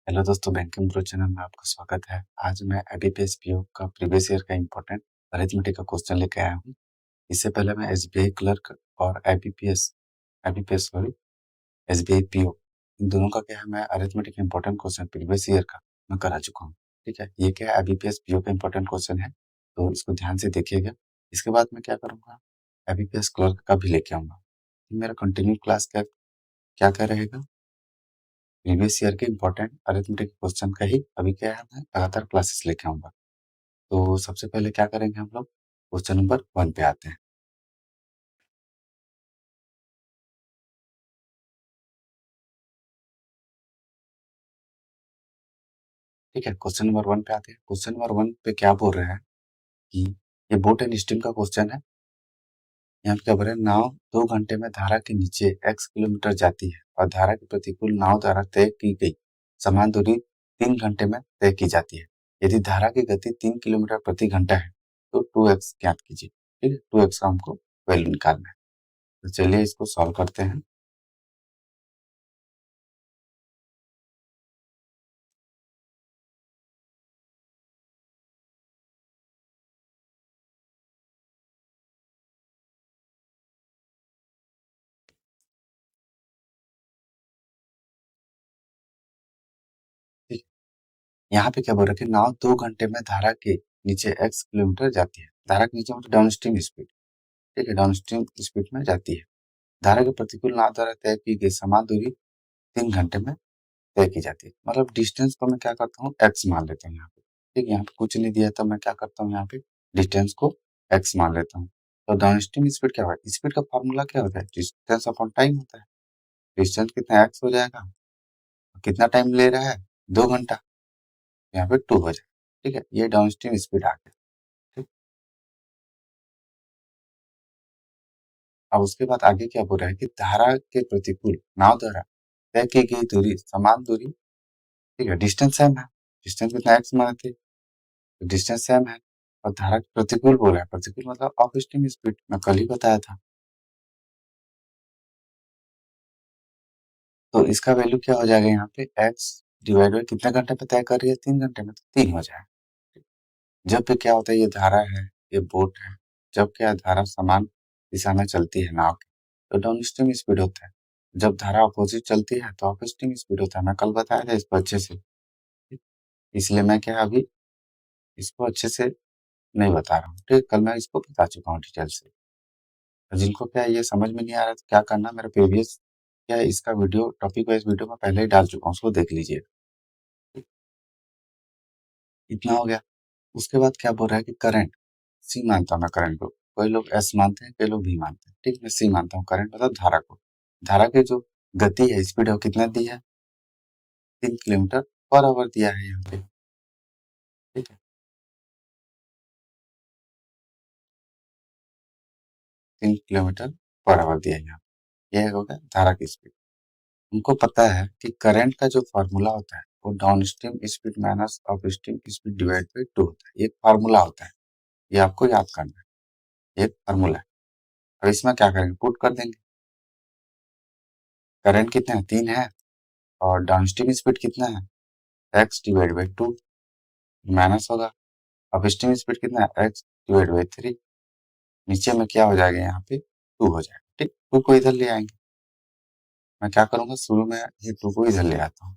Hello दोस्तों, banking pro channel में आपका स्वागत है। आज मैं आईबीपीएस पीओ का प्रीवियस ईयर का इम्पोर्टेंट अरिथमेटिक का क्वेश्चन लेके आया हूँ। इससे पहले मैं एसबीआई क्लर्क और IBPS IBPS sorry SBI PO इन दोनों का क्या है, मैं arithmetic important question previous year का मैं करा चुका हूँ। ठीक है, ये क्या है, आईबीपीएस पीओ का इम्पोर्टेंट क्वेश्चन है, तो इसको ध्यान से देखिएगा। इसके बाद मैं क्या करूँगा, आईबीपीएस क्लर्क का भी लेके आऊँगा। मेरा कंटिन्यू क्लास का क्या क्या रहेगा, प्रीवियस ईयर के इम्पोर्टेंट अरिथमेटिक क्वेश्चन का ही अभी क्या है, मैं लगातार क्लासेस लेके आऊंगा। तो सबसे पहले क्या करेंगे, हम लोग क्वेश्चन नंबर 1 पे आते हैं। ठीक है, क्वेश्चन नंबर 1 पे आते हैं। क्वेश्चन नंबर 1 पे क्या बोल रहे हैं कि ये बोट एंड स्टीम का क्वेश्चन है। यहाँ पे क्या बोल रहे हैं, नाव 2 घंटे में धारा के नीचे x किलोमीटर जाती है और धारा के प्रतिकूल नाव द्वारा तय की गई समान दूरी 3 घंटे में तय की जाती है। यदि धारा की गति 3 किलोमीटर प्रति घंटा है तो 2x ज्ञात कीजिए। ठीक है, 2x का हमको वैल्यू निकालना है। तो चलिए इसको सॉल्व करते हैं। ठीक है, यहाँ पे क्या बोल रहा है कि नाव 2 घंटे में धारा के नीचे x किलोमीटर जाती है। धारा के नीचे मतलब डाउनस्ट्रीम स्पीड। ठीक है, डाउनस्ट्रीम स्पीड में जाती है। धारा के प्रतिकूल नाव द्वारा तय की गई समान दूरी 3 घंटे में तय की जाती है। मतलब डिस्टेंस को मैं क्या करता हूँ, x मान लेता हूँ यहाँ पे। ठीक है, यहाँ पे कुछ नहीं दिया तो मैं क्या करता हूँ, यहाँ पे डिस्टेंस को x मान लेता हूँ। तो डाउनस्ट्रीम स्पीड क्या होगा, स्पीड का फॉर्मूला क्या होता है, डिस्टेंस अपॉन टाइम होता है। डिस्टेंस कितना x हो जाएगा, कितना टाइम ले रहा है, 2 घंटा, यहाँ पे 2 हो जाएगा। ठीक है, ये डाउनस्ट्रीम स्पीड आ गया। ठीक, अब उसके बाद आगे क्या बोल रहा है कि धारा के प्रतिकूल नाव द्वारा तय की गई दूरी समान दूरी। ठीक है, डिस्टेंस सेम है। डिस्टेंस कितना एक्स माने थे, तो डिस्टेंस सेम है। और धारा के प्रतिकूल बोल रहा है, प्रतिकूल मतलब ऑफ स्टीम स्पीड, मैं कल ही बताया था। तो इसका वैल्यू क्या हो जाएगा, यहाँ पे एक्स डिवाइड बाई कितने घंटे पे तय कर रही है, 3 घंटे में, तो 3 हो जाएगा। जब भी क्या होता है, ये धारा है, ये बोट है, जब क्या धारा समान दिशा में चलती है नाव की, तो डाउन स्ट्रीम स्पीड होता है। जब धारा अपोजिट चलती है तो अप स्ट्रीम स्पीड होता है। मैं कल बताया था इसको अच्छे से, इसलिए मैं क्या अभी इसको अच्छे से नहीं बता रहा हूँ। ठीक, कल मैं इसको बता चुका हूँ डिटेल से। और जिनको क्या ये समझ में नहीं आ रहा तो क्या करना, मेरा प्रीवियस क्या है, इसका वीडियो टॉपिक वाइज वीडियो मैं पहले ही डाल चुका हूँ, उसको देख लीजिए। इतना हो गया। उसके बाद क्या बोल रहा है कि करंट सी मानता हूँ मैं करंट को। कोई लोग एस मानते हैं, कई लोग भी मानते हैं। ठीक, मैं सी मानता हूँ। करंट मतलब धारा को, धारा की जो गति है, स्पीड है, वो कितना दी है, 3 किलोमीटर पर आवर दिया है यहाँ पे। ठीक है, 3 किलोमीटर पर आवर दिया है यहाँ पे। यह हो गया धारा की स्पीड। हमको पता है कि करंट का जो फॉर्मूला होता है वो down stream speed minus up stream speed divide by 2 होता है। एक फार्मूला होता है, ये आपको याद करना है, एक फार्मूला है। अब इसमें क्या करेंगे, पुट कर देंगे। करंट कितना है, 3 है, और डाउनस्ट्रीम स्पीड कितना है, एक्स डिवाइड बाई 2, माइनस होगा। अपस्ट्रीम स्पीड कितना है, एक्स डिवाइड बाई 3। नीचे में क्या हो जाएगा, यहाँ पे 2 हो जाएगा। ठीक, 2 को इधर ले आएंगे। मैं क्या करूंगा, शुरू में ये 2 को इधर ले आता हूँ।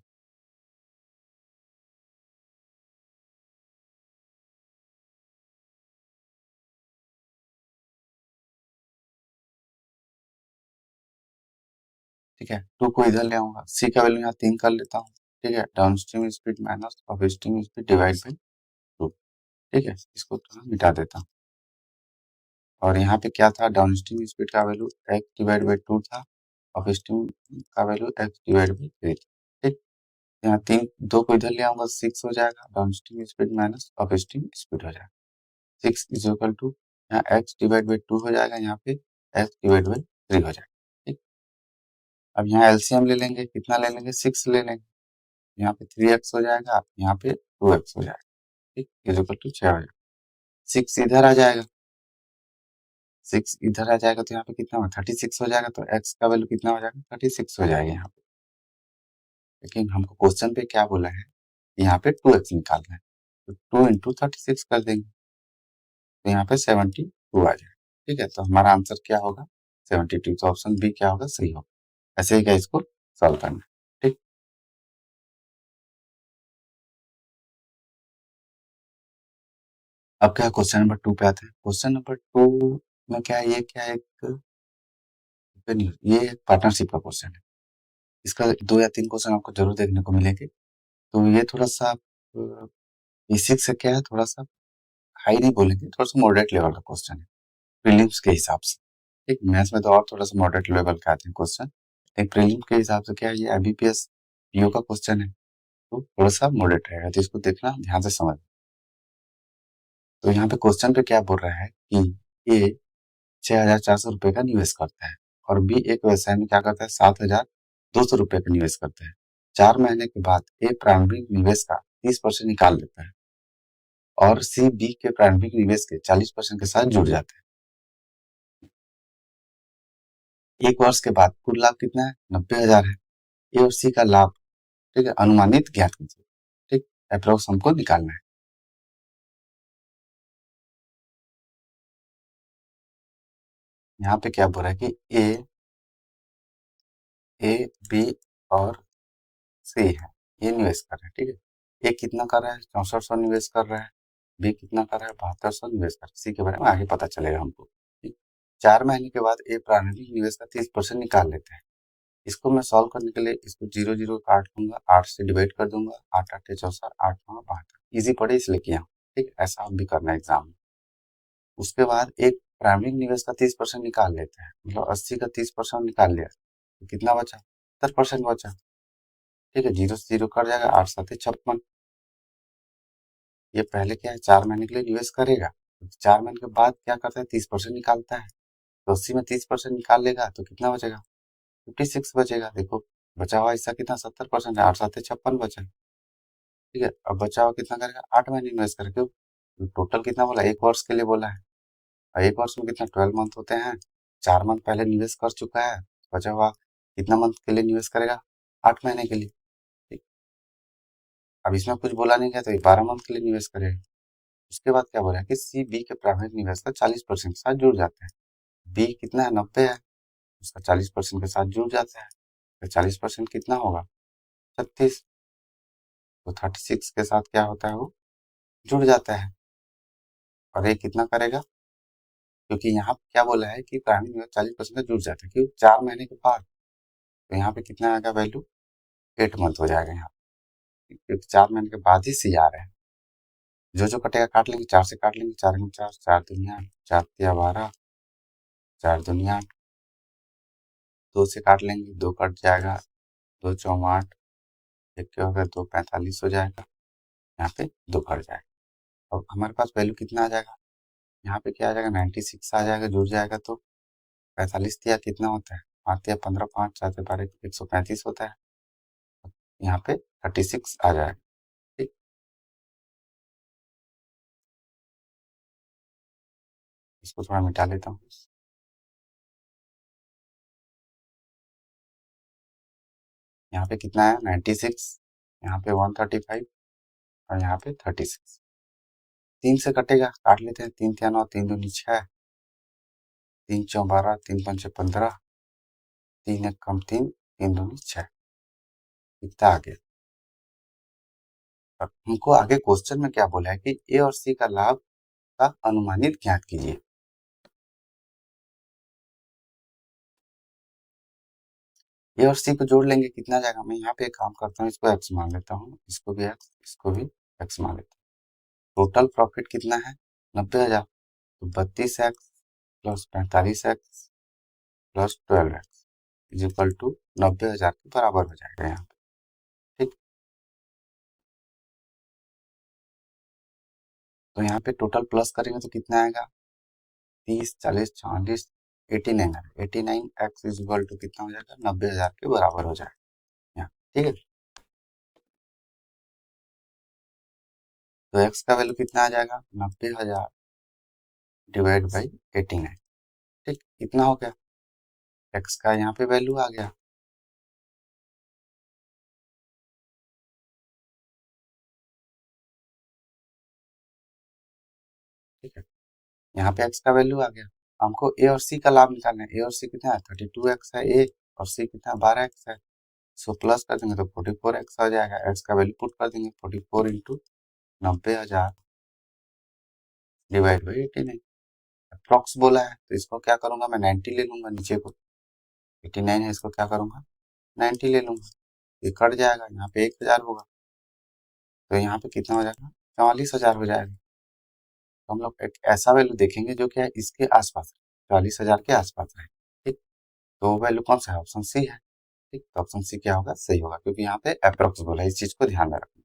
ठीक है, 2 को इधर ले आऊंगा, सी का वैल्यू यहाँ 3 कर लेता हूँ। ठीक है, downstream speed minus upstream speed divide by 2। ठीक है, इसको तो मैं मिटा देता हूँ। और यहाँ पे क्या था, डाउनस्ट्रीम स्पीड का वैल्यू एक्स डिवाइड बाई 2 था, अपस्ट्रीम का वैल्यू एक्स डिवाइड बाई 3। ठीक, यहाँ 3, 2 को इधर ले आऊंगा, 6 हो जाएगा। Downstream speed minus upstream speed हो जाएगा, 6 इज इक्वल टू, यहाँ एक्स डिवाइड बाई 2 हो जाएगा, यहाँ पे एक्स डिवाइड बाई 3 हो जाएगा। ठीक, अब यहाँ एलसीएम ले लेंगे, कितना ले लेंगे, 6 ले लेंगे। यहाँ पे 3x हो जाएगा, यहाँ पे 2x हो जाएगा। ठीक, इज इक्वल टू 6 हो जाएगा। 6 इधर आ जाएगा, 6 इधर आ जाएगा, तो यहाँ पे कितना होगा, 36 हो जाएगा। तो x का वैल्यू कितना हो जाएगा, 36 हो जाएगा यहाँ पे। लेकिन हमको क्वेश्चन पे क्या बोला है, यहाँ पे 2x निकालना है, तो 2 इंटू 36 कर देंगे, तो यहाँ पे 72 आ जाएगा। ठीक है, तो हमारा आंसर क्या होगा, 72। तो ऑप्शन बी क्या होगा, सही होगा। ऐसे ही क्या इसको सॉल्व करना है। ठीक, अब क्या क्वेश्चन नंबर 2 पे आते हैं। क्वेश्चन नंबर 2 में क्या है, ये क्या है, एक ये एक पार्टनरशिप का क्वेश्चन है। इसका 2 या 3 क्वेश्चन आपको जरूर देखने को मिलेंगे। तो ये थोड़ा सा बेसिक से क्या है, थोड़ा सा हाई नहीं बोलेंगे, थोड़ा सा मॉडरेट लेवल का क्वेश्चन है प्रीलिम्स के हिसाब से। ठीक, मैथ्स में तो और थोड़ा सा मॉडरेट लेवल का आते हैं क्वेश्चन, लेकिन प्रीलिम्स के हिसाब से क्या है, ये IBPS पीओ का क्वेश्चन है, तो थोड़ा सा मॉडरेट रहेगा, तो इसको देखना ध्यान से समझ। तो यहाँ पे क्वेश्चन पे क्या बोल रहा है कि ए 6,400 रुपए का निवेश करता है और बी एक व्यवसाय में क्या करता है, 7,200 रुपए का निवेश करता है। 4 महीने के बाद ए प्रारंभिक निवेश का 30% निकाल लेता है और सी बी के प्रारंभिक निवेश के 40% के साथ जुड़ जाता है। 1 वर्ष के बाद कुल लाभ कितना है, 90,000 है। ए और सी का लाभ, ठीक है, अनुमानित ज्ञात कीजिए। ठीक, अप्रोक्स हमको निकालना है। यहाँ पे क्या बोल रहा है कि ए बी और सी है, ये निवेश कर रहे हैं। ठीक है, ए कितना कर रहा है, 6400 निवेश कर रहा है, बी कितना कर रहा है, 7200 निवेश कर रहा है। सी के बारे में आगे पता चलेगा हमको। ठीक, 4 महीने के बाद ए प्रारंभिक निवेश का 30% निकाल लेते हैं। इसको मैं सॉल्व करने के लिए इसको 0 0 काट दूंगा, 8 से डिवाइड कर दूंगा, 8 8 64, 8 9 72। इजी पड़े इसलिए किया। ठीक, ऐसा आप भी करना है एग्जाम में। उसके बाद एक प्रारंभिक निवेश का 30% निकाल लेते हैं, मतलब 80 का 30% निकाल लिया, तो कितना बचा, 70% बचा। ठीक है, 0 से 0 कट जाएगा, 8 7 56। ये पहले क्या है, 4 महीने के लिए निवेश करेगा, तो 4 महीने के बाद क्या करता है, 30% निकालता है, तो 80 में 30% निकाल लेगा तो कितना बचेगा, 56 बचेगा। देखो बचा हुआ हिस्सा कितना, 70% है, 8 7 56 बचा। ठीक है, अब बचा हुआ कितना करेगा, 8 महीने इन्वेस्ट करेगा। क्यों, टोटल कितना बोला, 1 वर्ष के लिए बोला है, और 1 वर्ष में कितना 12 मंथ होते हैं, 4 मंथ पहले निवेश कर चुका है, बचा हुआ कितना मंथ के लिए निवेश करेगा, 8 महीने के लिए। ठीक, अब इसमें कुछ बोला नहीं गया, तो ये 12 मंथ के लिए निवेश करेगा। उसके बाद क्या बोला है कि सी बी के प्रारंभिक निवेश का 40% के साथ जुड़ जाता है। बी कितना है, 90 है, उसका 40% के साथ जुड़ जाता है, तो 40% कितना होगा, 36। तो 36 के साथ क्या होता है, वो जुड़ जाता है। और ये कितना करेगा, क्योंकि यहाँ पे क्या बोला है कि प्रारंभिक निवेश 40% जुड़ जाता है, क्योंकि 4 महीने के बाद, तो यहाँ पे कितना आएगा वैल्यू, 8 मंथ हो जाएगा यहाँ पे, क्योंकि 4 महीने के बाद ही सी आ रहे हैं। जो जो कटेगा काट लेंगे, 4 से काट लेंगे, 4 4 4 दुनिया 4 तिया 12, 4 दुनिया 2 से काट लेंगे, 2 कट जाएगा, 2 चौम 8, एक क्या होगा, 2 45 हो जाएगा, यहाँ पे 2 कट जाएगा। अब हमारे पास वैल्यू कितना आ जाएगा, यहाँ पे क्या आ जाएगा, 96 आ जाएगा, जुड़ जाएगा तो 45 तिया कितना होता है, 5 तिया 15, 5 4 12 135 होता है, यहाँ पे 36 आ जाएगा। ठीक, इसको थोड़ा मिटा लेता हूँ। यहाँ पे कितना है, 96, यहाँ पे 135 और यहाँ पे 36। 3 से कटेगा, काट लेते हैं, 3 तिया 9, 3 दूनी 6, 3 चौ 12, 3 पंचे 15, 3 एक कम 3, 3 दूनी 6, कितना आ गया। अब हमको आगे क्वेश्चन में क्या बोला है कि ए और सी का लाभ का अनुमानित ज्ञात कीजिए। ए और सी को जोड़ लेंगे, कितना जाएगा, मैं यहाँ पे एक काम करता हूँ, इसको एक्स मान लेता हूँ, इसको भी एक्स, इसको भी एक्स मान लेता हूँ। टोटल प्रॉफिट कितना है, 90,000, तो 32x plus 45x plus 12x is equal to 90,000 के बराबर हो जाएगा यहाँ पे। ठीक, तो यहाँ पे टोटल प्लस करेंगे तो कितना आएगा, 30 40 40 89 है, 89x इज इक्वल टू कितना हो जाएगा, 90,000 के बराबर हो जाएगा यहाँ। ठीक है, तो x का वैल्यू कितना आ जाएगा, 90,000 डिवाइड बाई 89। ठीक, कितना हो गया, x का यहाँ पे वैल्यू आ गया, ठीक है, यहाँ पे x का वैल्यू आ गया, हमको a और c का लाभ निकालना है। a और c कितना है, 32x है a, और c कितना है, 12x है। सो प्लस कर देंगे तो 44x आ जाएगा। x का वैल्यू पुट कर देंगे, 44 इंटू 90,000 डिवाइड बाई 89। अप्रॉक्स बोला है तो इसको क्या करूंगा, मैं 90 ले लूंगा, नीचे को 89 है, इसको क्या करूंगा 90 ले लूंगा, ये कट जाएगा, यहाँ पे 1000 होगा, तो यहाँ पे कितना हो जाएगा 44,000 हो जाएगा। तो हम लोग एक ऐसा वैल्यू देखेंगे जो क्या है इसके आसपास, 44,000 के आसपास है। ठीक, तो वैल्यू कौन सा है, ऑप्शन सी है। ठीक, तो ऑप्शन सी क्या होगा, सही होगा, क्योंकि यहाँ पे अप्रोक्स बोला है, इस चीज को ध्यान में रखना।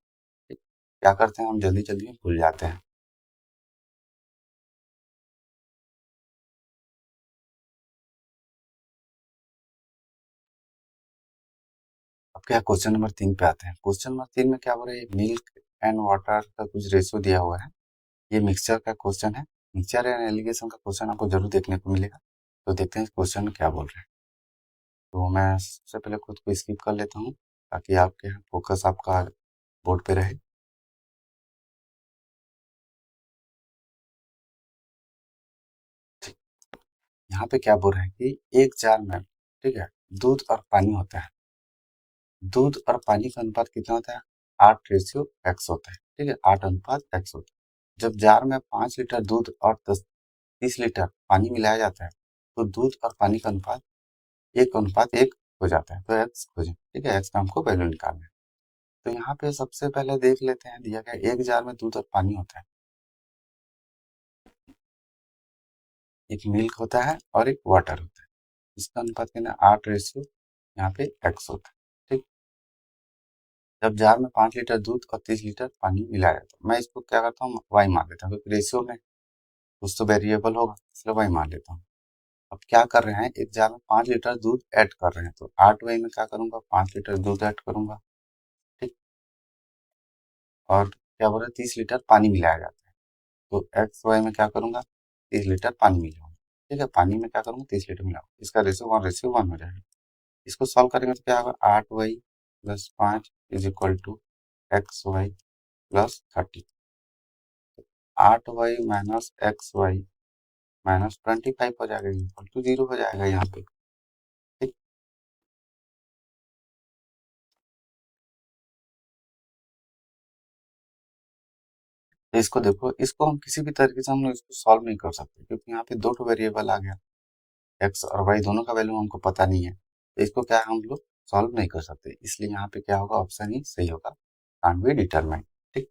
ठीक, क्या करते हैं हम जल्दी जल्दी में भूल जाते हैं। अब क्या क्वेश्चन नंबर 3 पे आते हैं। क्वेश्चन नंबर 3 में क्या हो रहा है, मिल्क एंड वाटर का कुछ रेशियो दिया हुआ है। ये मिक्सचर का क्वेश्चन है, मिक्सचर एंड एलिगेशन का क्वेश्चन आपको जरूर देखने को मिलेगा। तो देखते हैं इस क्वेश्चन में क्या बोल रहे हैं। तो मैं सबसे पहले खुद को स्किप कर लेता हूँ ताकि आपके फोकस आपका बोर्ड पे रहे। यहाँ पे क्या बोल रहे हैं कि एक जार में, ठीक है, दूध और पानी होता है। दूध और पानी का अनुपात कितना होता है, 8:x होता है। ठीक है, 8:x होता है। जब जार में 5 लीटर दूध और 30 लीटर पानी मिलाया जाता है तो दूध और पानी का अनुपात 1:1 हो जाता है। तो एक्स खोजें। ठीक है, एक्स का हमको वैल्यू निकालना है। तो यहाँ पे सबसे पहले देख लेते हैं, दिया गया एक जार में दूध और पानी होता है, एक मिल्क होता है और एक वाटर होता है। इसका अनुपात कितना, 8 यहाँ पे एक्स होता है। ठीक, जब जार में 5 लीटर दूध और 30 लीटर पानी मिलाया जाता है, मैं इसको क्या करता हूँ, वाई मान लेता हूँ, क्योंकि रेशियो में कुछ तो वेरिएबल होगा, इसलिए वाई मान लेता हूँ। अब क्या कर रहे हैं, एक जार में 5 लीटर दूध ऐड कर रहे हैं, तो 8 वाई में क्या करूंगा, 5 लीटर दूध ऐड करूंगा। ठीक, और क्या बोल रहे हैं, 30 लीटर पानी मिलाया जाता है, तो एक्स वाई में क्या करूंगा, 30 लीटर पानी मिलाऊंगा। ठीक है, पानी में क्या करूंगा, 30 लीटर मिलाऊंगा, इसका रेशियो 1 हो जाएगा। इसको सॉल्व करेंगे तो क्या होगा, 8 Y plus 5 is equal to X Y plus 30। 8 Y minus X Y minus 25 हो जाएगा, इक्वल टू 0 हो जाएगा यहाँ पे। ठीक, तो इसको देखो, इसको हम किसी भी तरीके से हम लोग इसको सॉल्व नहीं कर सकते, क्योंकि यहाँ पे दो वेरिएबल आ गया, एक्स और वाई दोनों का वैल्यू हमको पता नहीं है, तो इसको क्या हम लोग सॉल्व नहीं कर सकते, इसलिए यहाँ पे क्या होगा, ऑप्शन ही सही होगा, कांट बी डिटरमाइन। ठीक,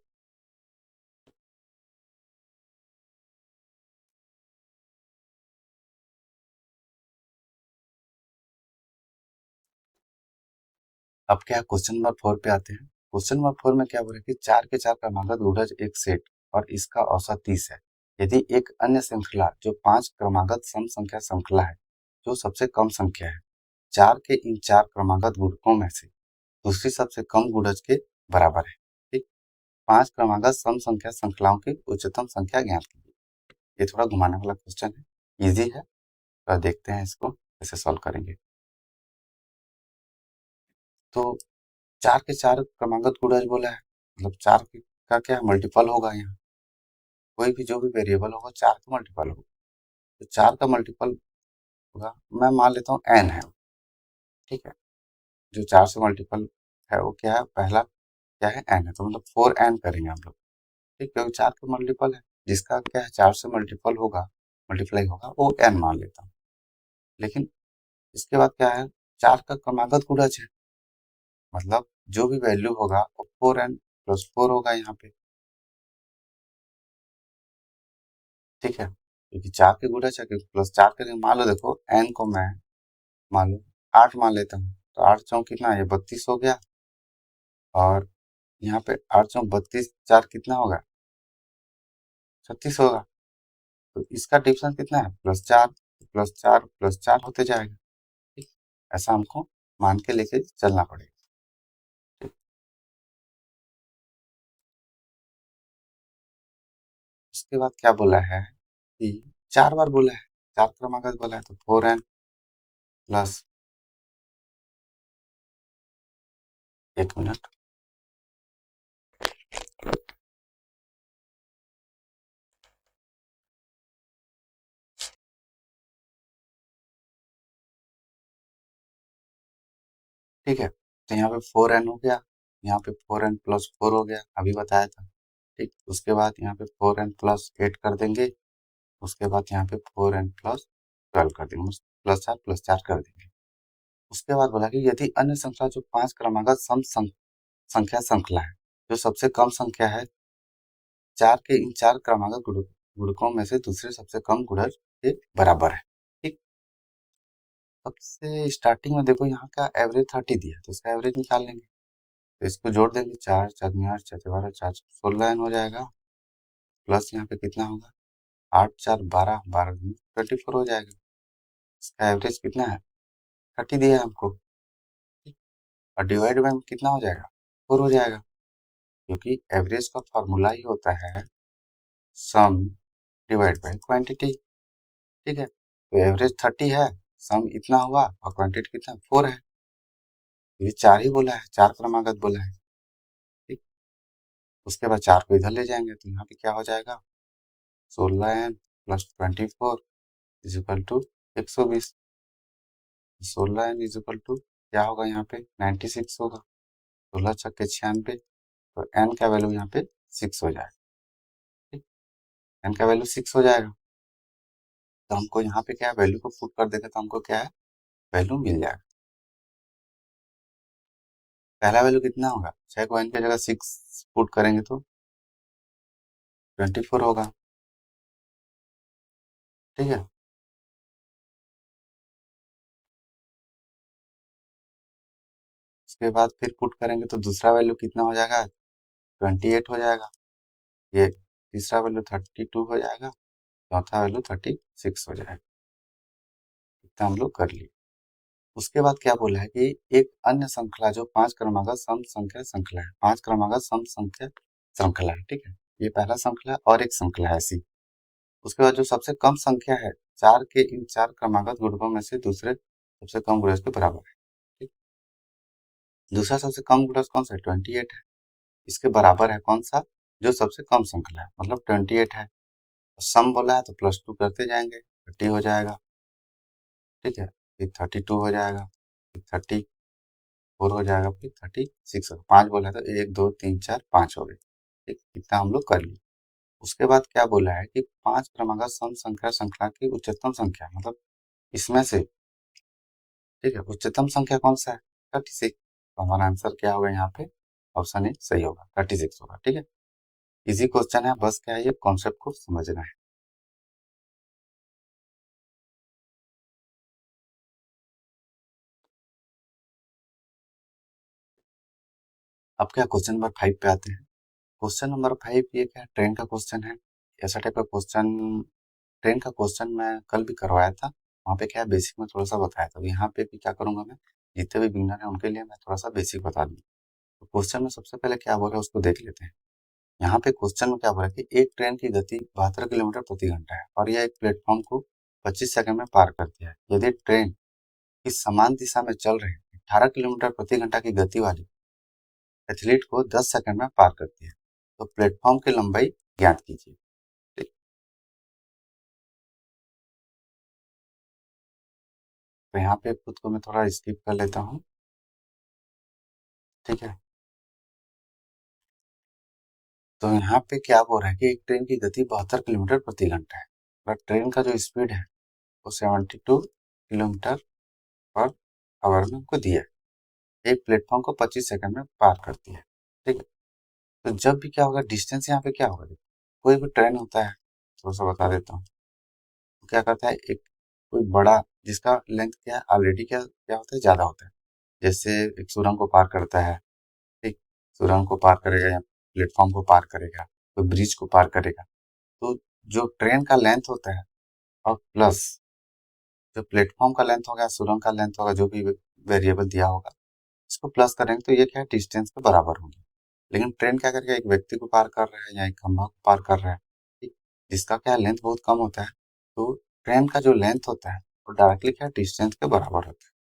अब क्या क्वेश्चन नंबर 4 पे आते हैं। क्वेश्चन नंबर 4 में क्या बोल रहे हैं कि 4 के 4 क्रमागत गुणज एक सेट और इसका औसत 30 है। यदि एक अन्य श्रृंखला जो 5 क्रमागत सम संख्या श्रृंखला है, जो सबसे कम संख्या है, 4 के इन 4 क्रमागत गुणकों में से दूसरी सबसे कम गुणज के बराबर है। ठीक, 5 क्रमागत सम संख्या श्रृंखलाओं की उच्चतम संख्या ज्ञात कीजिए। ये थोड़ा घुमाने वाला क्वेश्चन है, इजी है, तो देखते हैं इसको कैसे सॉल्व करेंगे। तो 4 के 4 क्रमागत गुणज बोला है, मतलब 4 का क्या मल्टीपल होगा, यहाँ कोई भी जो भी वेरिएबल होगा 4 का मल्टीपल होगा, तो 4 का मल्टीपल होगा, मैं मान लेता हूँ n है। ठीक है, जो 4 से मल्टीपल है वो क्या है, पहला क्या है, n है, तो मतलब 4n करेंगे हम लोग। ठीक, क्योंकि 4 का मल्टीपल है, जिसका क्या है 4 से मल्टीपल होगा, मल्टीप्लाई होगा, वो n मान लेता हूँ। लेकिन इसके बाद क्या है, 4 का क्रमागत गुणज है, मतलब जो भी वैल्यू होगा वो 4n+4 होगा यहाँ पे। ठीक है, क्योंकि 4 के गुणज है, क्योंकि +4 करेंगे, मान लो देखो n को मैं मान लो 8 मान लेता हूँ, तो 8 चौक कितना है, 32 हो गया, और यहाँ पे 8 चौक 32, 4 कितना होगा, 36 होगा, तो इसका डिफरेंस कितना है, +4, +4 +4 होते जाएगा। ठीक, ऐसा हमको मान के लेके चलना पड़ेगा। ठीक, उसके बाद क्या बोला है कि 4 बार बोला है, 4 क्रमागत बोला है, तो 4n+ 1 मिनट, ठीक है। तो यहाँ पे 4n हो गया, यहाँ पे 4n प्लस 4 हो गया, अभी बताया था। ठीक, उसके बाद यहाँ पे 4n प्लस 8 कर देंगे, उसके बाद यहाँ पे 4n प्लस 12 कर देंगे, प्लस 4 कर देंगे। उसके बाद बोला कि यदि अन्य श्रृंखला जो 5 क्रमागत संख्या श्रृंखला है, जो सबसे कम संख्या है 4 के इन 4 क्रमागत गुणकों में से दूसरे सबसे कम गुणज के बराबर है। ठीक, सबसे स्टार्टिंग में देखो यहाँ का एवरेज 30 दिया है, तो इसका एवरेज निकाल लेंगे। तो इसको जोड़ देंगे, 4 4 8 4 12 4 16 हो जाएगा, प्लस यहाँ पे कितना होगा 8 4 12 12 24 हो जाएगा। इसका एवरेज कितना है 30 दिया है हमको, और डिवाइड बाय कितना हो जाएगा 4 हो जाएगा, क्योंकि एवरेज का फॉर्मूला ही होता है सम डिवाइड बाय क्वांटिटी। ठीक है, तो एवरेज 30 है, सम इतना हुआ और क्वांटिटी कितना 4 है, ये 4 ही बोला है, 4 क्रमागत बोला है। ठीक, उसके बाद 4 को इधर ले जाएंगे तो यहाँ पे क्या हो जाएगा 16n plus 24 is equal to 120। 16n is equal to क्या होगा यहाँ पे 96 होगा, 16 छक्के 96, तो n का वैल्यू यहाँ पे 6 हो जाएगा। ठीक, n का वैल्यू 6 हो जाएगा, तो हमको यहाँ पे क्या है वैल्यू को पुट कर देंगे तो हमको क्या है वैल्यू मिल जाएगा। पहला वैल्यू कितना होगा 6 को n की जगह 6 पुट करेंगे तो 24 होगा। ठीक है, उसके बाद फिर पुट करेंगे तो दूसरा वैल्यू कितना हो जाएगा 28 हो जाएगा, ये तीसरा वैल्यू 32 हो जाएगा, चौथा वैल्यू 36 हो जाएगा। इतना हम लोग कर लिए। उसके बाद क्या बोला है कि एक अन्य श्रृंखला जो 5 क्रमागत सम संख्या श्रृंखला है, 5 क्रमागत सम संख्या श्रृंखला है। ठीक है, ये पहला श्रृंखला और एक श्रृंखला है ऐसी। उसके बाद जो सबसे कम संख्या है 4 के इन 4 क्रमागत गुणकों में से दूसरे सबसे कम गुणज के बराबर है। ठीक, दूसरा सबसे कम गुणज कौन सा है 28 है, इसके बराबर है कौन सा जो सबसे कम श्रृंखला है, मतलब 28 है। सम बोला है तो +2 करते जाएंगे, 30 हो जाएगा। ठीक है, फिर 32 हो जाएगा, फिर 34 हो जाएगा, फिर 36 होगा। 5 बोला है तो 1 2 3 4 5 हो गए। ठीक, इतना हम लोग कर लिए। उसके बाद क्या बोला है कि 5 क्रमागत सम संख्या श्रृंखला की उच्चतम संख्या, मतलब इसमें से ठीक है उच्चतम संख्या कौन सा है 36, तो हमारा आंसर क्या होगा यहाँ पे ऑप्शन ए सही होगा, 36 होगा। ठीक है, इजी क्वेश्चन है, बस क्या है ये कॉन्सेप्ट को समझना है। अब क्या क्वेश्चन नंबर 5 पे आते हैं। क्वेश्चन नंबर 5 ये क्या ट्रेन का क्वेश्चन है, ऐसा टाइप का क्वेश्चन ट्रेन का क्वेश्चन मैं कल भी करवाया था, वहाँ पे क्या बेसिक में थोड़ा सा बताया था, यहाँ पे भी क्या करूंगा मैं जितने भी बिगनर है उनके लिए मैं थोड़ा सा बेसिक बता दूंगा। तो क्वेश्चन में सबसे पहले क्या बोल रहा है उसको देख लेते हैं। यहाँ पे क्वेश्चन में क्या बोल रहा है कि एक ट्रेन की गति 72 किलोमीटर प्रति घंटा है और यह एक प्लेटफॉर्म को 25 सेकंड में पार करती है। यदि ट्रेन इस समान दिशा में चल रहे 18 किलोमीटर प्रति घंटा की गति वाली एथलीट को 10 सेकंड में पार करती है, तो प्लेटफॉर्म की लंबाई ज्ञात कीजिए। ठीक, तो यहाँ पे खुद को मैं थोड़ा स्किप कर लेता हूँ। ठीक है, तो यहाँ पे क्या बोल रहा है कि एक ट्रेन की गति 72 किलोमीटर प्रति घंटा है, और ट्रेन का जो स्पीड है वो 72 किलोमीटर पर आवर में हमको दिया है। एक प्लेटफॉर्म को 25 सेकंड में पार करती है। ठीक है, तो जब भी क्या होगा डिस्टेंस यहाँ पे क्या होगा, कोई भी ट्रेन होता है थोड़ा सा बता देता हूँ, तो क्या करता है एक कोई बड़ा जिसका लेंथ क्या है ऑलरेडी क्या क्या होता है ज्यादा होता है, जैसे एक सुरंग को पार करता है। ठीक, सुरंग को पार करेगा या प्लेटफॉर्म को पार करेगा, कोई ब्रिज को पार करेगा, तो जो ट्रेन का लेंथ होता है और प्लस जो प्लेटफॉर्म का लेंथ होगा सुरंग का लेंथ होगा जो भी वेरिएबल दिया होगा, इसको प्लस करेंगे तो ये क्या है डिस्टेंस के बराबर होगी। लेकिन ट्रेन क्या करेगा एक व्यक्ति को पार कर रहा है या एक खंभा को पार कर रहा है, ठीक, जिसका क्या लेंथ बहुत कम होता है, तो ट्रेन का जो लेंथ होता है वो डायरेक्टली क्या डिस्टेंस के बराबर होता है।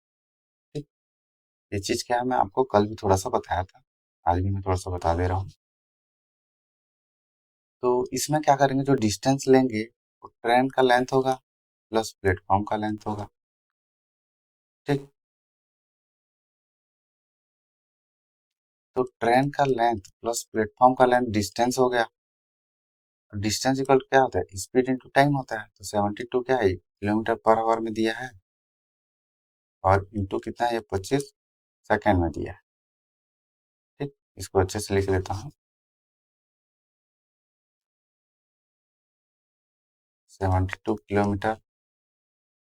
ठीक, ये चीज क्या है मैं आपको कल भी थोड़ा सा बताया था, आज भी मैं थोड़ा सा बता दे रहा हूँ। तो इसमें क्या करेंगे जो डिस्टेंस लेंगे वो ट्रेन का लेंथ होगा प्लस प्लेटफॉर्म का लेंथ होगा। ठीक, तो ट्रेन का लेंथ प्लस प्लेटफॉर्म का लेंथ डिस्टेंस हो गया। डिस्टेंस इक्वल क्या होता है, स्पीड इंटू टाइम होता है। तो 72 क्या है, किलोमीटर पर आवर में दिया है, और इंटू कितना है, 25 सेकेंड में दिया है। ठीक, इसको अच्छे से लिख लेता हूँ। 72 kilometre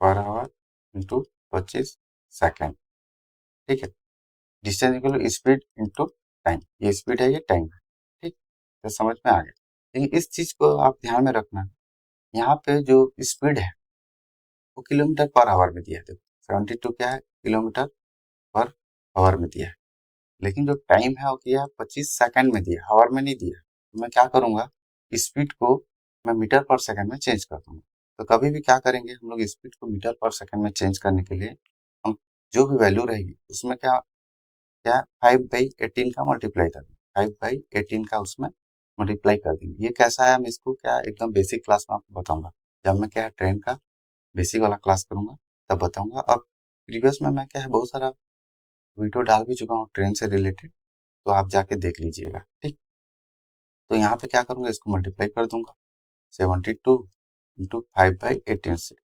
per hour into 25 second. ठीक है, distance equal speed into time, ये स्पीड है ये टाइम है। ठीक, तो समझ में आ गया। लेकिन इस चीज को आप ध्यान में रखना, यहाँ पे जो स्पीड है वो किलोमीटर पर आवर में दिया है। देखो 72 क्या है, किलोमीटर पर आवर में दिया है, लेकिन जो टाइम है वो किया है 25 सेकंड में दिया, आवर में नहीं दिया। तो मैं क्या करूंगा, स्पीड को मैं मीटर पर सेकंड में चेंज कर दूंगा। तो कभी भी क्या करेंगे हम लोग, स्पीड को मीटर पर सेकंड में चेंज करने के लिए हम जो भी वैल्यू रहेगी उसमें क्या क्या 5/18 का मल्टीप्लाई कर देंगे, 5/18 का उसमें मल्टीप्लाई कर देंगे। ये कैसा है, हम इसको क्या एकदम बेसिक क्लास में आपको बताऊंगा। जब मैं क्या है ट्रेन का बेसिक वाला क्लास करूंगा तब बताऊंगा। अब प्रीवियस में मैं क्या है बहुत सारा वीडियो डाल भी चुका हूँ ट्रेन से रिलेटेड, तो आप जाके देख लीजिएगा। ठीक, तो यहाँ पे क्या करूंगा, इसको मल्टीप्लाई कर दूंगा 72 इंटू 5/18 से,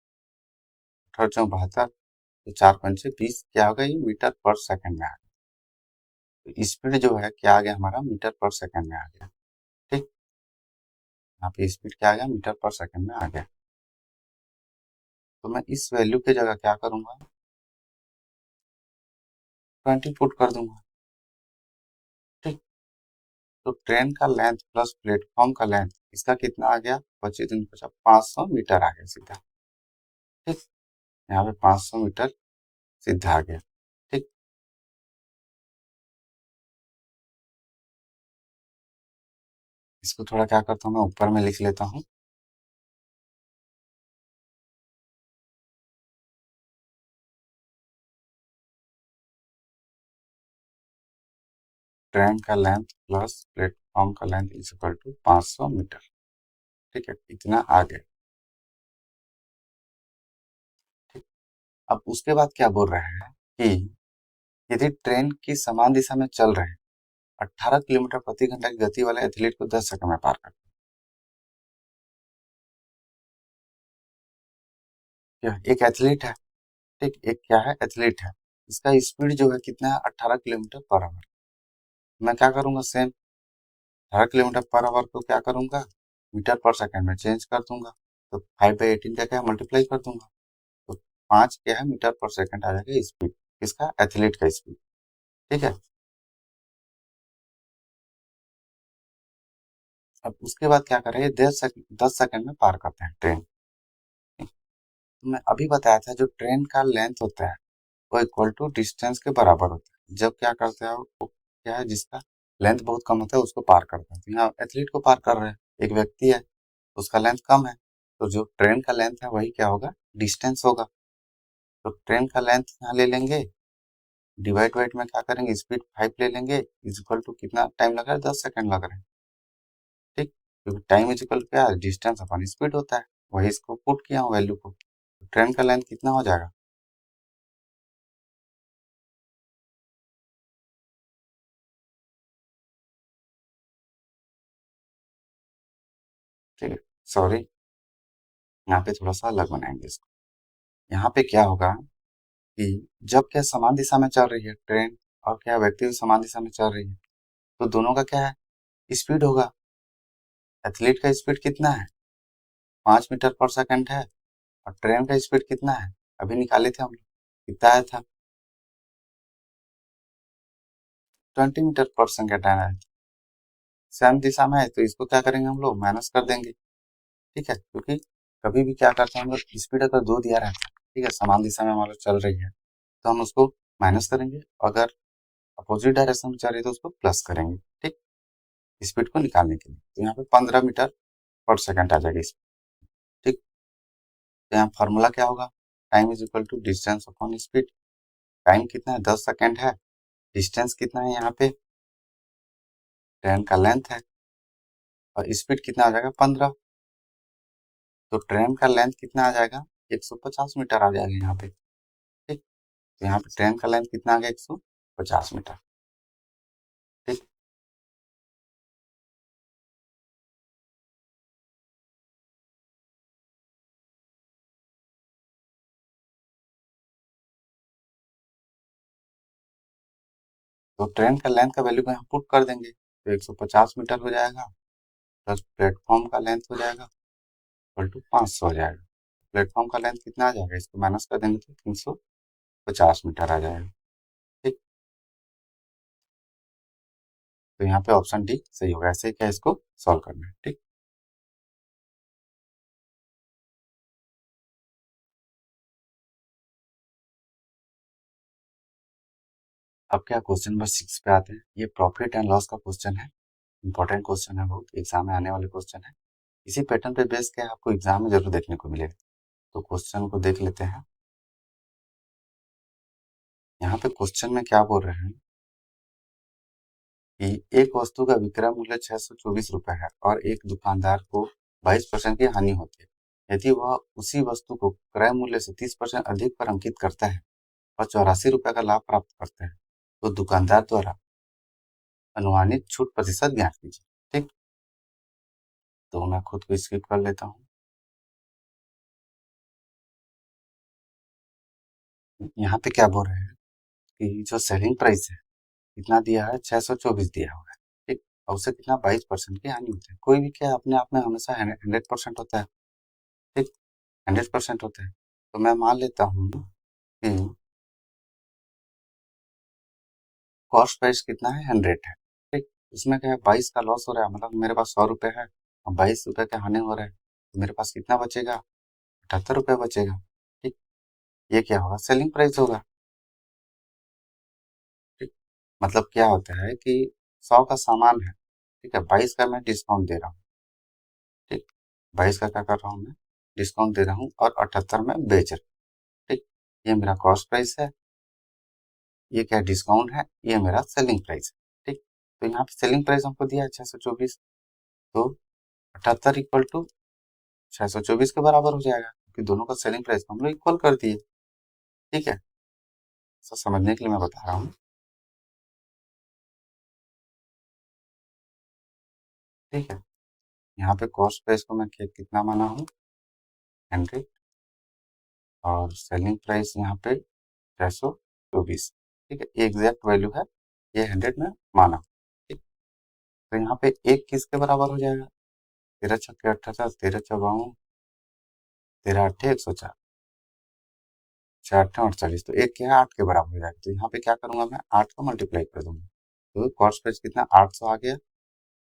72, तो 4×5 = 20, क्या होगा ये मीटर पर सेकंड में आ गया। तो स्पीड जो है क्या आ गया हमारा, मीटर पर सेकंड में आ गया। ठीक, यहाँ पे स्पीड क्या आ गया, मीटर पर सेकंड में आ गया। तो मैं इस वैल्यू की जगह क्या करूंगा, 20 पुट कर दूंगा। ठीक, तो ट्रेन का लेंथ प्लस प्लेटफॉर्म का लेंथ, इसका कितना आ गया, 25×50 500 मीटर आ गया सीधा। ठीक, यहाँ पे 500 मीटर सीधा आ गया। ठीक, इसको थोड़ा क्या करता हूँ मैं ऊपर में लिख लेता हूँ। ट्रेन का लेंथ प्लस प्लेटफॉर्म का length is equal to 500 metre. ठीक है, इतना आ गया। ठीक, अब उसके बाद क्या बोल रहे हैं कि यदि ट्रेन की समान दिशा में चल रहे 18 किलोमीटर प्रति घंटा की गति वाले एथलीट को 10 सेकंड में पार कर, क्या एक एथलीट है, ठीक, एक क्या है एथलीट है, इसका स्पीड जो है कितना है, 18 किलोमीटर पर आवर। मैं क्या करूंगा, सेम 18 किलोमीटर पर आवर को क्या करूंगा, मीटर पर सेकंड में चेंज कर दूंगा। तो 5/18 का क्या मल्टीप्लाई कर दूंगा, तो 5 क्या है मीटर पर सेकंड आ जाएगा स्पीड, किसका, एथलीट का स्पीड। ठीक है, अब उसके बाद क्या करेंगे, 10 सेकंड में पार करते हैं ट्रेन। तो मैं अभी बताया था जो ट्रेन का लेंथ होता है वो इक्वल टू डिस्टेंस के बराबर होता है। जब क्या करते हैं वो क्या है, जिसका लेंथ बहुत कम होता है उसको पार करते हैं। तो यहाँ एथलीट को पार कर रहे हैं, एक व्यक्ति है उसका लेंथ कम है, तो जो ट्रेन का लेंथ है वही क्या होगा, डिस्टेंस होगा। तो ट्रेन का लेंथ यहाँ ले लेंगे, डिवाइड वाइड में क्या करेंगे, स्पीड 5 ले लेंगे, इज इक्वल टू कितना टाइम लग रहा है, 10 सेकंड लग रहे हैं। ठीक, क्योंकि टाइम इज इक्वल क्या है, डिस्टेंस अपन स्पीड होता है, वही इसको पुट किया हूँ वैल्यू को। ट्रेन का लेंथ कितना हो जाएगा, ठीक है, सॉरी, यहाँ पे थोड़ा सा अलग बनाएंगे इसको। यहाँ पे क्या होगा कि जब क्या समान दिशा में चल रही है ट्रेन, और क्या व्यक्ति भी समान दिशा में चल रही है, तो दोनों का क्या है, स्पीड होगा। एथलीट का स्पीड कितना है, 5 मीटर पर सेकंड है, और ट्रेन का स्पीड कितना है, अभी निकाले थे हम लोग, कितना आया था, 20 मीटर पर सेकंड आया है। सेम दिशा में है तो इसको क्या करेंगे हम लोग, माइनस कर देंगे। ठीक है, क्योंकि कभी भी क्या करते हैं हम लोग, स्पीड अगर दो दिया रहता है, ठीक है, समान दिशा में हमारा चल रही है, तो हम उसको माइनस करेंगे, अगर अपोजिट डायरेक्शन में चल रही है तो उसको प्लस करेंगे। ठीक, स्पीड को निकालने के लिए, तो यहाँ पे 15 मीटर पर सेकंड आ जाएगी स्पीड। ठीक, तो यहाँ फॉर्मूला क्या होगा, time is equal to distance upon speed. Time कितना है, 10 सेकंड है, डिस्टेंस कितना है यहाँ पे, ट्रेन का लेंथ है, और स्पीड कितना आ जाएगा, 15। तो ट्रेन का लेंथ कितना आ जाएगा, 150 मीटर आ जाएगा यहाँ पे। ठीक, तो यहाँ पे ट्रेन का लेंथ कितना आ गया, 150 मीटर। तो ट्रेन का लेंथ का वैल्यू को यहाँ पुट कर देंगे, तो 150 मीटर हो जाएगा, प्लस प्लेटफॉर्म का लेंथ हो जाएगा इक्वल टू 500 हो जाएगा। प्लेटफॉर्म का लेंथ कितना आ जाएगा, इसको माइनस कर देंगे तो 350 मीटर आ जाएगा। ठीक, तो यहाँ पे ऑप्शन डी सही होगा। ऐसे क्या इसको सॉल्व करना है। ठीक, अब क्या क्वेश्चन नंबर 6 पे आते हैं। ये प्रॉफिट एंड लॉस का क्वेश्चन है, इंपॉर्टेंट क्वेश्चन है, बहुत एग्जाम में आने वाले क्वेश्चन है। इसी पैटर्न पे बेस के आपको एग्जाम में जरूर देखने को मिलेगा। तो क्वेश्चन को देख लेते हैं। यहाँ पे क्वेश्चन में क्या बोल रहे हैं कि एक वस्तु का विक्रय मूल्य 624 रुपए है और एक दुकानदार को 22% की हानि होती है। यदि वह उसी वस्तु को क्रय मूल्य से 30% अधिक पर अंकित करता है और 84 रुपए का लाभ प्राप्त करता है, तो दुकानदार द्वारा अनुमानित छूट प्रतिशत ज्ञात कीजिए। ठीक, तो मैं खुद को स्किप कर लेता हूँ। यहाँ पे क्या बोल रहे हैं कि जो सेलिंग प्राइस है कितना दिया है, 624 दिया हुआ है। ठीक, और उसे कितना 22% की हानि होती है। कोई भी क्या अपने आप में हमेशा 100% होता है। ठीक, 100% होता है। तो मैं मान लेता हूँ कि कॉस्ट प्राइस कितना है, 100 है। ठीक, इसमें क्या है, 22 का लॉस हो रहा है, मतलब मेरे पास 100 रुपए है और 22 रुपए के हानि हो रहे हैं, तो मेरे पास कितना बचेगा, 78 रुपए बचेगा। ठीक, ये क्या होगा, सेलिंग प्राइस होगा। ठीक, मतलब क्या होता है कि 100 का सामान है, ठीक है, 22 का मैं डिस्काउंट दे रहा हूँ। ठीक, 22 का क्या कर रहा हूँ मैं, डिस्काउंट दे रहा हूँ और 78 में बेच रहा हूँ। ठीक, ये मेरा कॉस्ट प्राइस है, ये क्या डिस्काउंट है, ये मेरा सेलिंग प्राइस है। ठीक, तो यहाँ पे सेलिंग प्राइस हमको दिया है 624, तो 78 इक्वल टू 624 के बराबर हो जाएगा, क्योंकि दोनों का सेलिंग प्राइस हम लोग इक्वल कर दिए। ठीक है, सर समझने के लिए मैं बता रहा हूँ। ठीक है, यहाँ पे कॉस्ट प्राइस को मैं कितना माना हूँ, 100, और सेलिंग प्राइस यहाँ पे 624। ठीक है, ये एग्जैक्ट वैल्यू है, ये 100 में माना। ठीक, तो यहाँ पे एक किसके बराबर हो जाएगा, 13 छक्के 78, 13 चौवाऊं, 13 अट्ठे 104, 4 8 48, तो एक क्या है, 8 के बराबर हो जाएगा। तो यहाँ पे क्या करूंगा, मैं 8 को मल्टीप्लाई कर दूंगा, तो कॉस्ट प्राइस कितना 800 आ गया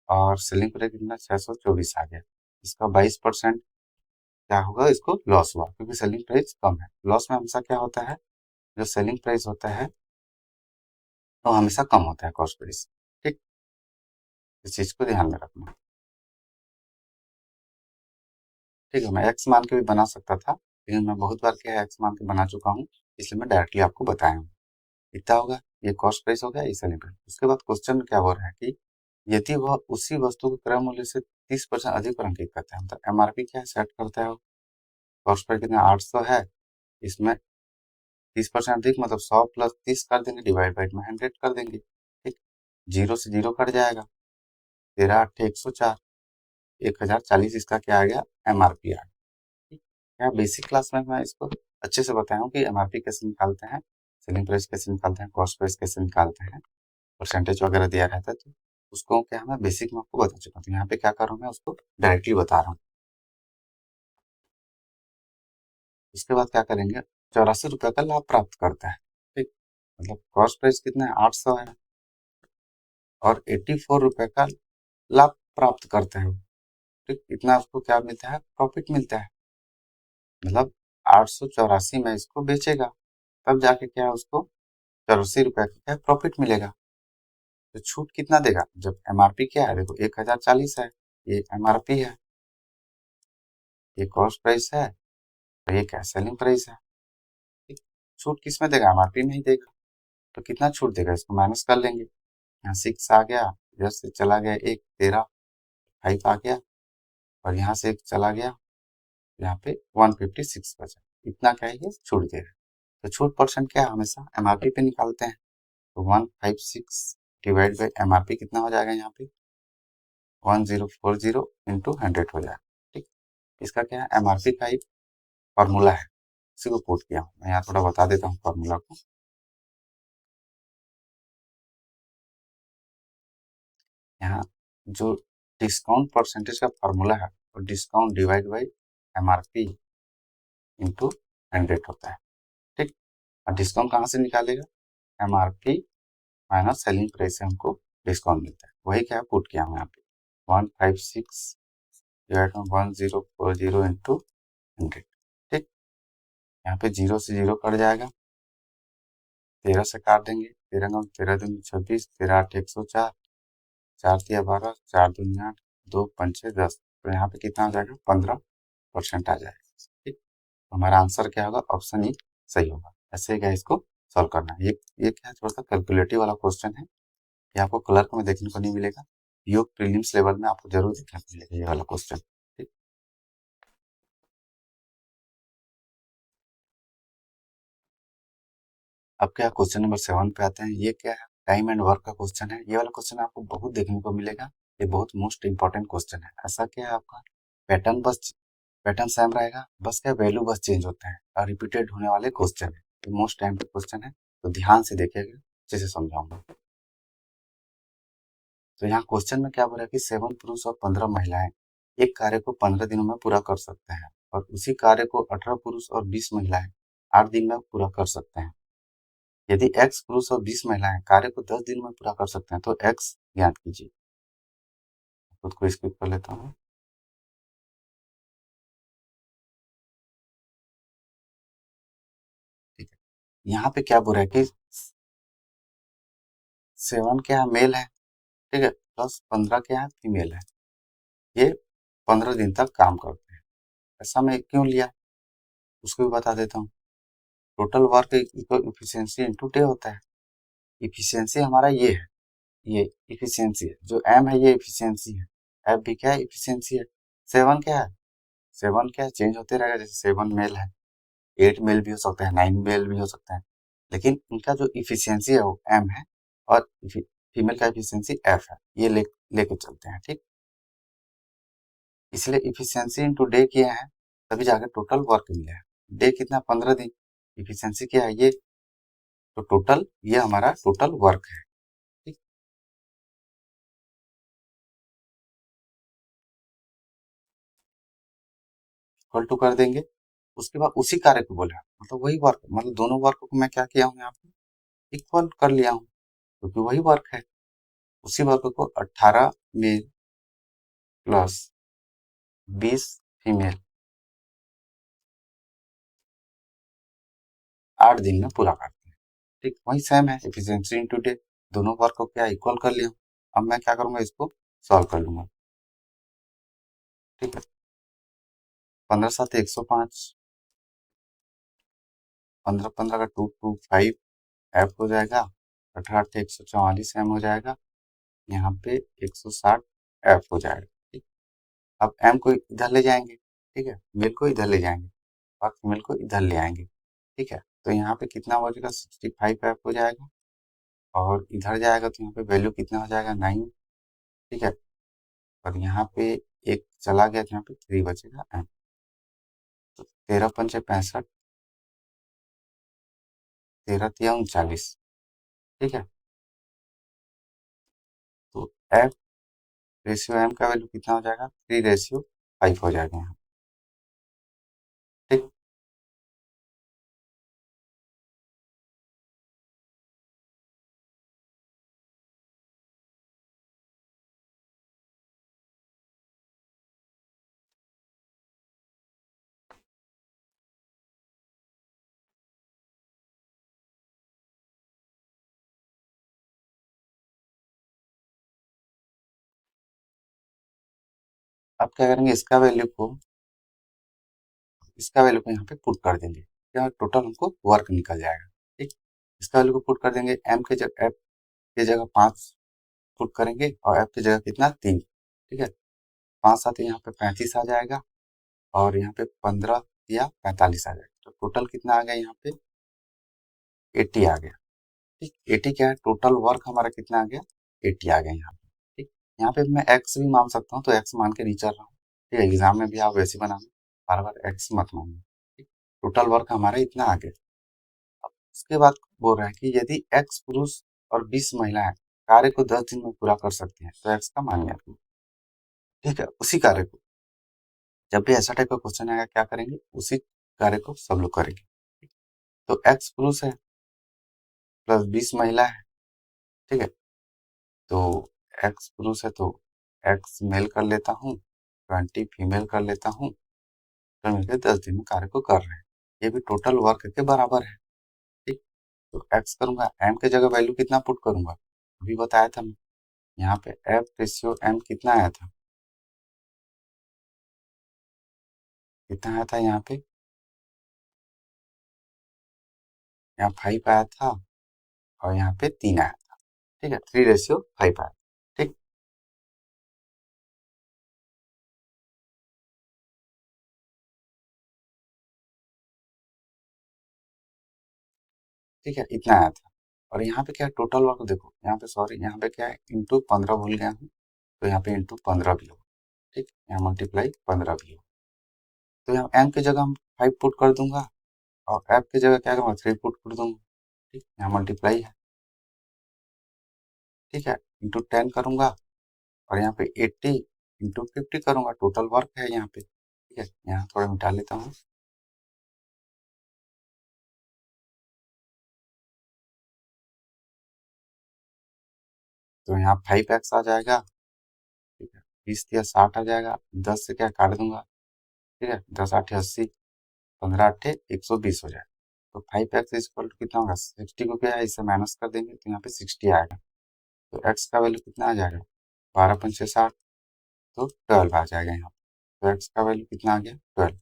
और सेलिंग प्राइस कितना 624 आ गया। इसका 22% क्या होगा, इसको लॉस हुआ, क्योंकि सेलिंग प्राइस कम है। लॉस में हमेशा क्या होता है, जो सेलिंग प्राइस होता है तो हमेशा कम होता है कॉस्ट प्राइस। ठीक, इस चीज को ध्यान में रखना। ठीक है, मैं एक्स मान के भी बना सकता था, लेकिन मैं बहुत बार क्या है एक्स मान के बना चुका हूँ, इसलिए मैं डायरेक्टली आपको बताया हूँ। कितना होगा, ये कॉस्ट प्राइस हो गया, ये सेलिंग प्राइस। उसके बाद क्वेश्चन में क्या हो रहा है कि यदि वह उसी वस्तु के क्रय मूल्य से 30% अधिक पर अंकित करता है, मतलब एमआरपी क्या सेट करता है, कॉस्ट प्राइस कितना 800 है, इसमें 30% अधिक मतलब 100 प्लस 30 कर देंगे, डिवाइड बाई में 100 कर देंगे। ठीक, जीरो से जीरो कट जाएगा, 13 अट्ठे 104, 1040, इसका क्या आ गया, एमआरपी आ गया। ठीक, क्या बेसिक क्लास में मैं इसको अच्छे से बताया हूँ कि एमआरपी कैसे निकालते हैं, सेलिंग प्राइस कैसे निकालते हैं, कॉस्ट प्राइस कैसे निकालते हैं, परसेंटेज वगैरह दिया रहता है, तो उसको क्या मैं बेसिक में आपको बता चुका हूँ। तो यहाँ पे क्या कर रहा हूँ, मैं उसको डायरेक्टली बता रहा हूँ। उसके बाद क्या करेंगे, 84 रुपए का लाभ प्राप्त करता है। ठीक, मतलब कॉस्ट प्राइस कितना है, 800 है, और 84 रुपए का लाभ प्राप्त करते हैं। ठीक, इतना उसको क्या मिलता है, प्रॉफिट मिलता है। मतलब 884 में इसको बेचेगा, तब जाके क्या उसको 84 रुपए का क्या प्रॉफिट मिलेगा। तो छूट कितना देगा, जब एमआरपी क्या है, देखो 1040 है, ये एमआरपी है, ये कॉस्ट प्राइस है, और ये क्या सेलिंग प्राइस है। ठीक, छूट किस में देगा, एमआरपी में ही देगा। तो कितना छूट देगा, इसको माइनस कर लेंगे। यहाँ 6 आ गया, इधर से चला गया एक 13, 5 आ गया, और यहाँ से एक चला गया, यहाँ पे 156 बचा। इतना क्या है, ये छूट देगा। तो छूट परसेंट क्या है, हमेशा एमआरपी पे निकालते हैं। तो 156 डिवाइड बाई एमआरपी कितना हो जाएगा, यहाँ पे 1040 इंटू 100 हो जाएगा। ठीक, इसका क्या है, एमआरपी का एक फॉर्मूला है, उसी को कोट किया हूँ मैं। यहाँ थोड़ा बता देता हूँ फॉर्मूला को। यहाँ जो डिस्काउंट परसेंटेज का फॉर्मूला है वो discount divide by MRP into 100 होता है, ठीक। और डिस्काउंट कहाँ से निकालेगा, एमआरपी माइनस सेलिंग प्राइस से हमको डिस्काउंट मिलता है, वही क्या पुट किया हम यहाँ पे 156 डिवाइड बाई 1040 इंटू 100, ठीक। यहाँ पे 0 से 0 कट जाएगा, 13 से काट देंगे, 13 13 8 104, 4 तिया 12, 4 दूनी 8, 2 पंचे 10, तो यहाँ पे कितना आ जाएगा 15% आ जाएगा, ठीक। तो हमारा आंसर क्या होगा, ऑप्शन ई सही होगा। ऐसे क्या इसको सॉल्व करना है। ये क्या थोड़ा सा कैलकुलेटिव वाला क्वेश्चन है, ये आपको क्लर्क में देखने को नहीं मिलेगा, योग प्रीलिम्स लेवल में आपको जरूर देखने को मिलेगा ये वाला क्वेश्चन, ठीक। अब क्या क्वेश्चन नंबर 7 पे आते हैं। ये क्या है, टाइम एंड वर्क का क्वेश्चन है। ये वाला क्वेश्चन आपको बहुत देखने को मिलेगा, ये बहुत मोस्ट इंपॉर्टेंट क्वेश्चन है। ऐसा क्या है, आपका पैटर्न सेम रहेगा, बस क्या वैल्यू बस चेंज होता है और रिपीटेड होने वाले क्वेश्चन है। ये मोस्ट टाइम पे क्वेश्चन है, तो ध्यान से देखिएगा, अच्छे से समझाऊंगा। तो यहाँ क्वेश्चन में क्या बोला है कि 7 पुरुष और 15 महिलाएं एक कार्य को 15 दिनों में पूरा कर सकते हैं और उसी कार्य को 18 पुरुष और 20 महिलाएं 8 दिन में पूरा कर सकते हैं। यदि x पुरुष और 20 महिलाएं कार्य को 10 दिन में पूरा कर सकते हैं तो x ज्ञात कीजिए। खुद को स्किप कर लेता हूँ। ठीक है, यहाँ पे क्या बोल रहा है कि 7 क्या है, मेल है, ठीक है, प्लस 15 क्या है, फीमेल है। ये 15 दिन तक काम करते हैं। ऐसा मैं क्यों लिया उसको भी बता देता हूँ। Total work equal efficiency into day होता है। इफिशियंसी हमारा ये है, ये इफिशियंसी है, जो एम है ये इफिशियंसी है, एफ भी क्या है, इफिशियंसी है। 7 क्या है, 7 क्या है, चेंज होते रहेगा, जैसे 7 मेल है, 8 मेल भी हो सकता है, 9 मेल भी हो सकता है, लेकिन इनका जो इफिशियंसी है वो एम है और फीमेल का इफिशियंसी एफ है, ये लेके चलते हैं, ठीक। इसलिए इफिशियंसी इंटू डे किए हैं, तभी जाकर टोटल वर्क मिला है। डे कितना, 15 दिन, इफिशियंसी क्या है ये, तो टोटल ये हमारा टोटल वर्क है, ठीक। इक्वल टू कर देंगे, उसके बाद उसी कार्य को बोला, मतलब वही वर्क, मतलब दोनों वर्क को मैं क्या किया हूँ यहाँ पे इक्वल कर लिया हूँ, क्योंकि वही वर्क है। उसी वर्क को 18 मेल प्लस 20 फीमेल 8 दिन में पूरा करते हैं, ठीक। वही सेम है, एफिशिएंसी इनटू डे, दोनों वर्क को क्या इक्वल कर लिया हूँ। अब मैं क्या करूंगा, इसको सॉल्व कर लूंगा, ठीक है। 15 7 105, 15 15 का 225 एफ हो जाएगा, 18 8 144 एम हो जाएगा, यहाँ पे 160 एफ हो जाएगा, ठीक। अब एम को इधर ले जाएंगे, ठीक है, मेल को इधर ले जाएंगे और फीमेल को इधर ले आएंगे, ठीक है। तो यहाँ पे कितना हो जाएगा, 65 एफ हो जाएगा, और इधर जाएगा तो यहाँ पे वैल्यू कितना हो जाएगा, 9, ठीक है। और यहाँ पे एक चला गया तो यहाँ पे 3 बचेगा एम, तो 13 पंचे 65, 13 तिया 39, ठीक है। तो एफ रेशियो एम का वैल्यू कितना हो जाएगा, 3:5 हो जाएगा यहाँ, ठीक। अब क्या करेंगे, इसका वैल्यू को यहाँ पे पुट कर देंगे, क्या टोटल हमको वर्क निकल जाएगा, ठीक। इसका वैल्यू को पुट कर देंगे, एफ की जगह 5 पुट करेंगे और एफ की जगह कितना, 3, ठीक है। 5 7 यहाँ पे 35 आ जाएगा और यहाँ पे 15 या 45 आ जाएगा, तो टोटल कितना आ गया यहाँ पे, 80 आ गया, ठीक। 80 क्या है, टोटल वर्क हमारा कितना आ गया, 80 आ गया यहाँ पे, ठीक। यहाँ पे मैं एक्स भी मान सकता हूँ, तो एक्स मान के नहीं चल रहा हूँ, ठीक है। एग्जाम में भी आप वैसे बनाना, बार बार एक्स मत मानना, ठीक। टोटल वर्क हमारा इतना आ गया। अब उसके बाद बोल रहा है कि यदि एक्स पुरुष और 20 महिलाएं कार्य को 10 दिन में पूरा कर सकते हैं तो एक्स का मान ज्ञात। ठीक है, उसी कार्य को जब भी ऐसा टाइप का क्वेश्चन आएगा क्या करेंगे, उसी कार्य को सब लोग करेंगे। तो एक्स पुरुष है प्लस 20 महिला है। ठीक है, तो एक्स पुरुष है तो एक्स मेल कर लेता हूँ, 20 फीमेल कर लेता हूँ, तो मिलकर 10 दिन में कार्य को कर रहे हैं। ये भी टोटल वर्क के बराबर है। ठीक, तो एक्स करूंगा, एम के जगह वैल्यू कितना पुट करूंगा, अभी बताया था मैं। यहाँ पे एफ रेशियो एम कितना आया था, कितना आया था यहाँ पे, यहाँ 5 आया था और यहाँ पे 3 आया था। ठीक है, 3:5 आया। ठीक, ठीक है, इतना आया था। और यहाँ पे क्या है, टोटल वर्क देखो, यहाँ पे सॉरी, यहाँ पे क्या है, इंटू 15 भूल गया हूँ, तो यहाँ पे इंटू 15 भी होगा। ठीक, यहाँ मल्टीप्लाई 15 भी होगा। तो यहाँ एम की जगह हम 5 पुट कर दूंगा और एफ की जगह क्या करूँगा, 3 पुट कर दूंगा। ठीक, यहाँ मल्टीप्लाई है। ठीक है, इंटू 10 करूंगा और यहाँ पे 80 इंटू 50 करूंगा, टोटल वर्क है यहाँ पे। ठीक है, यहाँ थोड़ा मिटा लेता हूँ। तो यहाँ 5x आ जाएगा। ठीक है, 20 या 60 आ जाएगा, 10 से क्या काट दूंगा। ठीक है, 10 8 80, 15 8 120 हो जाएगा। तो 5x इक्वल टू कितना होगा, 60 को क्या है, इससे माइनस कर देंगे तो यहाँ पे 60 आएगा। तो x का वैल्यू कितना आ जाएगा, 12 पंचे 60, तो 12 आ जाएगा यहाँ। तो x का वैल्यू कितना आ गया, 12।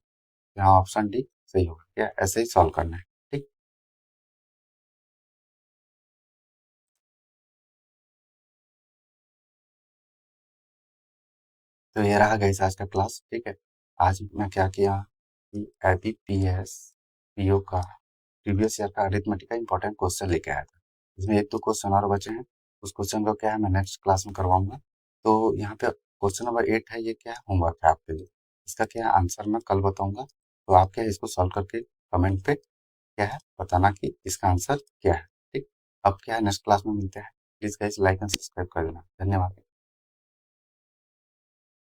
यहाँ ऑप्शन डी सही होगा। क्या ऐसे ही सॉल्व करना है। ठीक, तो ये रहा गाइस आज का क्लास। ठीक है, आज मैं क्या किया कि IBPS PO का प्रीवियस ईयर का अरिथमेटिक का इंपॉर्टेंट क्वेश्चन लेके आया था। इसमें एक दो क्वेश्चन और बचे हैं, उस क्वेश्चन को क्या है मैं नेक्स्ट क्लास में करवाऊंगा। तो यहाँ पे क्वेश्चन नंबर 8 है, ये क्या है, होमवर्क है आपके लिए। इसका क्या है आंसर मैं कल बताऊंगा। तो आप क्या है इसको सॉल्व करके कमेंट पे क्या है बताना कि इसका आंसर क्या है। ठीक, अब क्या है नेक्स्ट क्लास में मिलते हैं। Please guys like and subscribe कर देना। धन्यवाद।